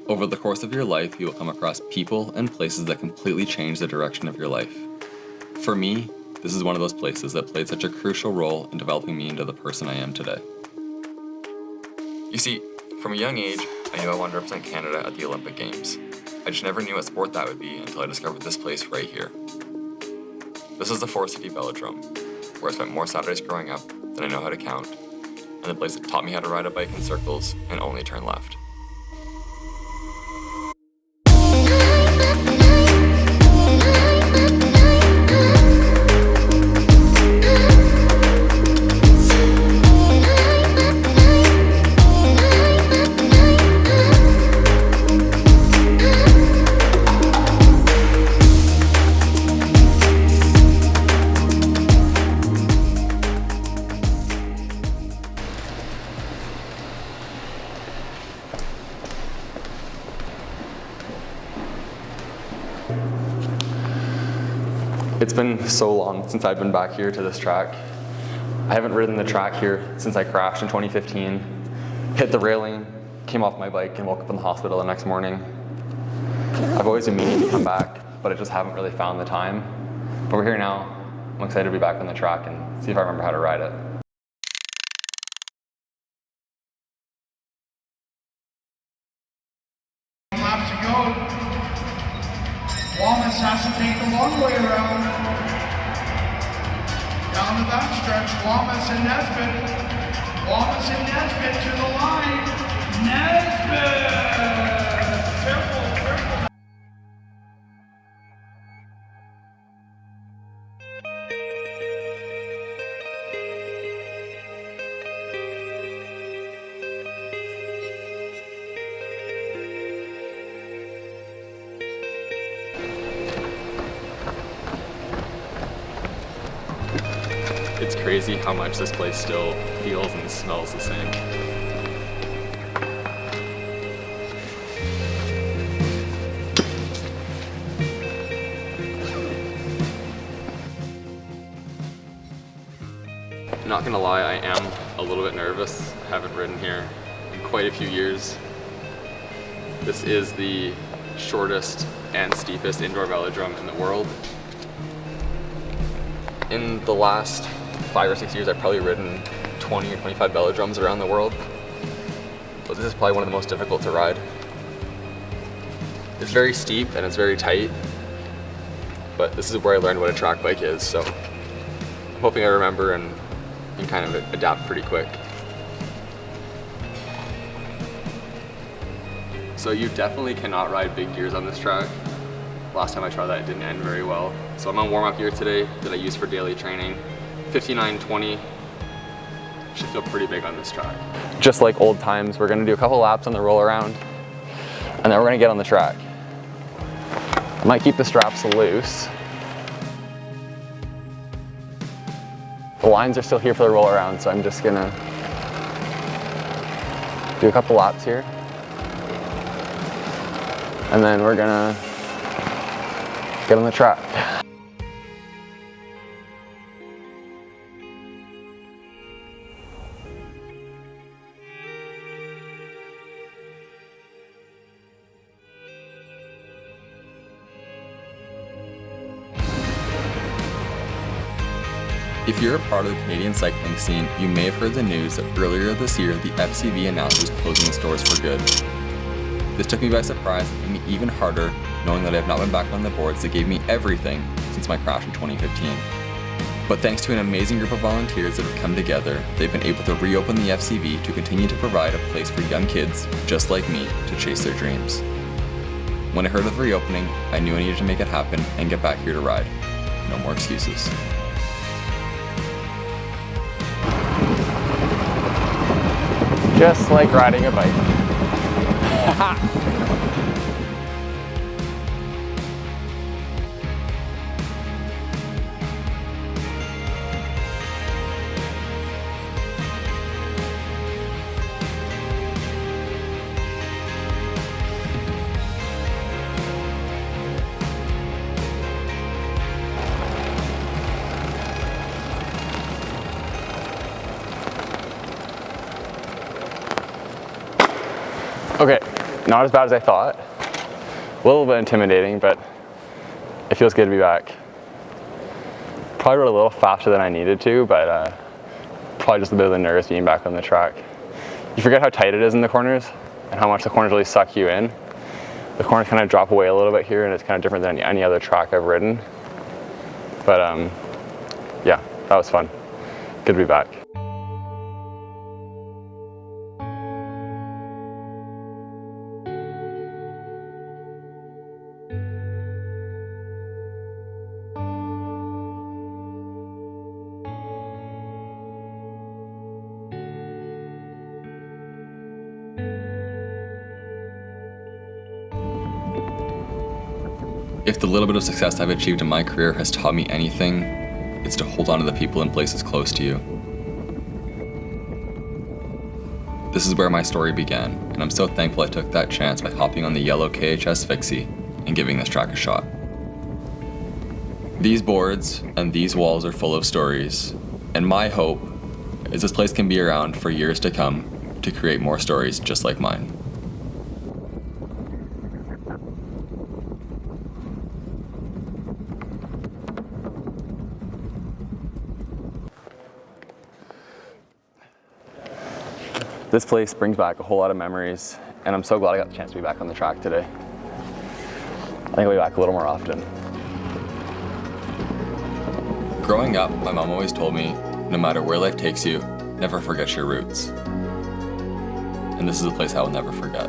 Over the course of your life, you will come across people and places that completely change the direction of your life. For me, this is one of those places that played such a crucial role in developing me into the person I am today. You see, from a young age, I knew I wanted to represent Canada at the Olympic Games. I just never knew what sport that would be until I discovered this place right here. This is the Forest City Velodrome, where I spent more Saturdays growing up than I know how to count, and the place that taught me how to ride a bike in circles and only turn left. It's been so long since I've been back here to this track. I haven't ridden the track here since I crashed in 2015, hit the railing, came off my bike and woke up in the hospital the next morning. I've always been meaning to come back, but I just haven't really found the time. But we're here now. I'm excited to be back on the track and see if I remember how to ride it. Lap to go. Wallace has to take the long way around. Down the backstretch, Wallace and Nesbitt. Wallace and Nesbitt to the line. Nesbitt! Careful, careful. It's crazy how much this place still feels and smells the same. Not gonna lie, I am a little bit nervous. I haven't ridden here in quite a few years. This is the shortest and steepest indoor velodrome in the world. In the last 5 or 6 years, I've probably ridden 20 or 25 velodromes around the world, but this is probably one of the most difficult to ride. It's very steep and it's very tight, but this is where I learned what a track bike is, so I'm hoping I remember and can kind of adapt pretty quick. So you definitely cannot ride big gears on this track. Last time I tried that, it didn't end very well. So I'm on warm-up gear today that I use for daily training. 59-20, should feel pretty big on this track. Just like old times, we're gonna do a couple laps on the roll around, and then we're gonna get on the track. Might keep the straps loose. The lines are still here for the roll around, so I'm just gonna do a couple laps here. And then we're gonna get on the track. If you're a part of the Canadian cycling scene, you may have heard the news that earlier this year the FCV announced it was closing its doors for good. This took me by surprise and made me even harder knowing that I have not been back on the boards that gave me everything since my crash in 2015. But thanks to an amazing group of volunteers that have come together, they've been able to reopen the FCV to continue to provide a place for young kids, just like me, to chase their dreams. When I heard of the reopening, I knew I needed to make it happen and get back here to ride. No more excuses. Just like riding a bike. Okay, Not as bad as I thought. A little bit intimidating, but it feels good to be back. Probably rode a little faster than I needed to, but probably just a bit of the nerves being back on the track. You forget how tight it is in the corners and how much the corners really suck you in. The corners kind of drop away a little bit here, and it's kind of different than any other track I've ridden. But yeah, that was fun. Good to be back. If the little bit of success I've achieved in my career has taught me anything, it's to hold on to the people and places close to you. This is where my story began, and I'm so thankful I took that chance by hopping on the yellow KHS Fixie and giving this track a shot. These boards and these walls are full of stories, and my hope is this place can be around for years to come to create more stories just like mine. This place brings back a whole lot of memories, and I'm so glad I got the chance to be back on the track today. I think I'll be back a little more often. Growing up, my mom always told me, no matter where life takes you, never forget your roots. And this is a place I will never forget.